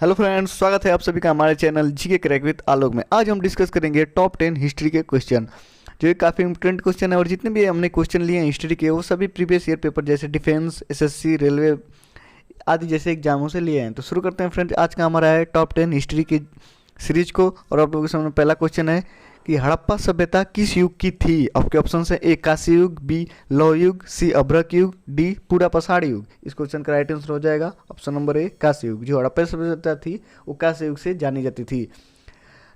Hello friends, स्वागत है आप सभी का हमारे चैनल जीके क्रैक विद आलोक में। आज हम डिस्कस करेंगे टॉप 10 हिस्ट्री के क्वेश्चन, जो एक काफ़ी इंपॉर्टेंट क्वेश्चन है। और जितने भी हमने क्वेश्चन लिए हैं हिस्ट्री के, वो सभी प्रीवियस ईयर पेपर जैसे डिफेंस, एसएससी, रेलवे आदि जैसे एग्जामों से लिए हैं। तो शुरू करते हैं फ्रेंड्स, आज का हमारा है टॉप 10 हिस्ट्री की सीरीज को। और आप लोगों के सामने पहला क्वेश्चन है कि हड़प्पा सभ्यता किस युग की थी। आपके ऑप्शन है ए कांस्य युग, बी लौह युग, सी अभ्रक युग, डी पूरा पसाड़ युग। इस क्वेश्चन का राइट आंसर हो जाएगा ऑप्शन नंबर ए कांस्य युग। जो हड़प्पा सभ्यता थी वो कांस्य युग से जानी जाती थी।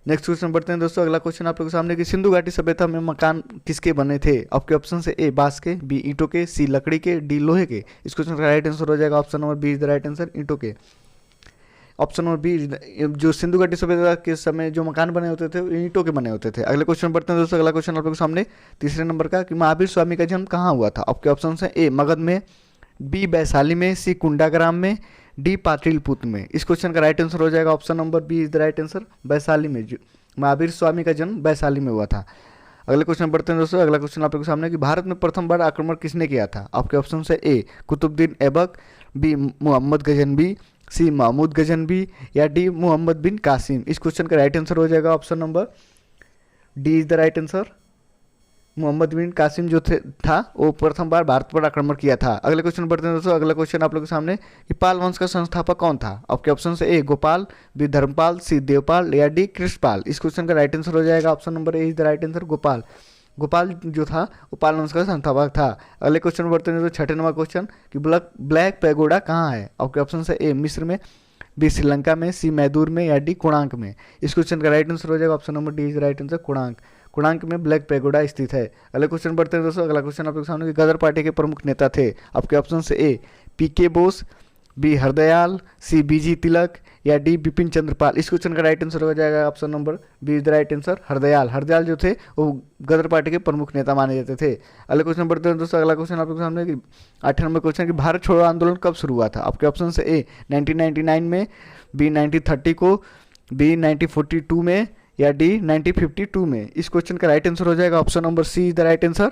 नेक्स्ट क्वेश्चन बढ़ते हैं दोस्तों। अगला क्वेश्चन आप लोगों के सामने कि सिंधु घाटी सभ्यता में मकान किसके बने थे। आपके ऑप्शन है ए बांस के, बी ईंटों के, सी लकड़ी के, डी लोहे के। इस क्वेश्चन का राइट आंसर हो जाएगा option number B is the right answer, ईंटों के। ऑप्शन नंबर बी, जो सिंधु घाटी सभ्यता के समय जो मकान बने होते थे वो ईंटों के बने होते थे। अगले क्वेश्चन बढ़ते हैं दोस्तों। अगला क्वेश्चन आप लोगों के सामने तीसरे नंबर का कि महावीर स्वामी का जन्म कहाँ हुआ था। आपके ऑप्शन है ए मगध में, बी वैशाली में, सी कुंडाग्राम में, डी पाटलिपुत्र में। इस क्वेश्चन का राइट आंसर हो जाएगा option number B is the right answer, Vaishali में। महावीर स्वामी का जन्म वैशाली में हुआ था। अगले क्वेश्चन बढ़ते हैं दोस्तों। अगला क्वेश्चन आप लोगों के सामने कि भारत में प्रथम बार आक्रमण किसने किया था। आपके ऑप्शन है ए कुतुबुद्दीन ऐबक, बी मोहम्मद गजनबी, सी महमूद गजनबी, या डी मोहम्मद बिन कासिम। इस क्वेश्चन का राइट आंसर हो जाएगा option number D is the right answer. Muhammad bin Qasim जो था वो प्रथम बार भारत पर आक्रमण किया था। अगले क्वेश्चन बढ़ते हैं दोस्तों। अगला क्वेश्चन आप लोगों के सामने कि पाल वंश का संस्थापक कौन था। आपके ऑप्शन है ए गोपाल, बी धर्मपाल, सी देवपाल, या डी कृष्णपाल। इस क्वेश्चन का राइट आंसर हो जाएगा option number A is the right answer, Gopal. Gopal जो था वो पाल वंश का संस्थापक था। अगले क्वेश्चन बढ़ते हैं तो छठे नंबर क्वेश्चन कि ब्लैक पैगोडा कहाँ है। आपके ऑप्शन है ए मिस्र में, बी श्रीलंका में, सी मैदूर में, या डी कोणार्क में। इस क्वेश्चन का राइट आंसर हो जाएगा option number D is right answer, Konark. Konark में ब्लैक पैगोडा स्थित है। अगले क्वेश्चन बढ़ते हैं दोस्तों। अगला क्वेश्चन आप लोग सामने कि गदर पार्टी के प्रमुख नेता थे। आपके ऑप्शन है ए पीके बोस, बी हरदयाल, सी बीजी तिलक, या डी बिपिन चंद्र पाल। इस क्वेश्चन का राइट आंसर हो जाएगा option number B is the right answer, Hardayal. Hardayal जो थे वो गदर पार्टी के प्रमुख नेता माने जाते थे। अगले क्वेश्चन बढ़ते हैं दोस्तों। अगला क्वेश्चन आप लोग सामने कि 8 नंबर क्वेश्चन कि भारत छोड़ो आंदोलन कब शुरू हुआ था। आपके ऑप्शन है ए 1999 में, बी 1930 को, बी 1942 में, या डी 1952 में। इस क्वेश्चन का राइट आंसर हो जाएगा option number C is the right answer,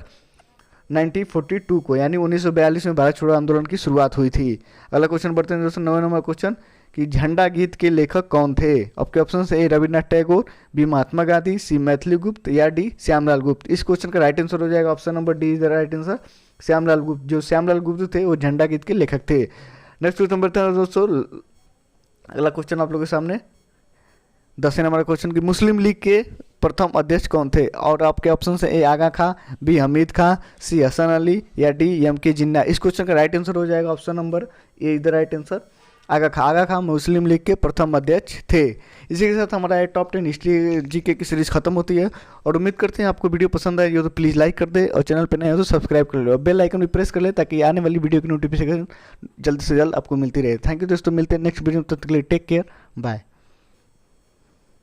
1942 को, यानी 1942 में भारत छोड़ो आंदोलन की शुरुआत हुई थी। अगला क्वेश्चन बढ़ते हैं दोस्तों। 9 नंबर क्वेश्चन कि झंडा गीत के लेखक कौन थे। आपके ऑप्शन है ए रविन्द्रनाथ टैगोर, बी महात्मा गांधी, सी मैथिली गुप्त, या डी श्यामलाल गुप्त। इस क्वेश्चन का राइट आंसर हो जाएगा option number D is the right answer, Shyamlal गुप्त। जो श्यामलाल गुप्त थे वो झंडा गीत के लेखक थे। नेक्स्ट क्वेश्चन बढ़ते हैं दोस्तों। अगला क्वेश्चन आप लोगों के सामने 10वें नंबर क्वेश्चन कि मुस्लिम लीग के प्रथम अध्यक्ष कौन थे। और आपके ऑप्शन है ए आगा खां, बी हमीद खां, सी हसन अली, या डी एम के जिन्ना। इस क्वेश्चन का राइट आंसर हो जाएगा option number A is the right answer, Aga Khan. Aga Khan Muslim League के प्रथम अध्यक्ष थे। इसी के साथ हमारा टॉप 10 हिस्ट्री जीके की सीरीज खत्म होती है। और उम्मीद करते हैं आपको वीडियो पसंद आई हो तो प्लीज़ लाइक कर दे, और चैनल पर नए हो तो सब्सक्राइब कर लो, बेल आइकन भी प्रेस कर ले ताकि आने वाली वीडियो की नोटिफिकेशन जल्द से जल्द आपको मिलती रहे। थैंक यू दोस्तों, मिलते हैं नेक्स्ट वीडियो में। तब तक के लिए टेक केयर, बाय।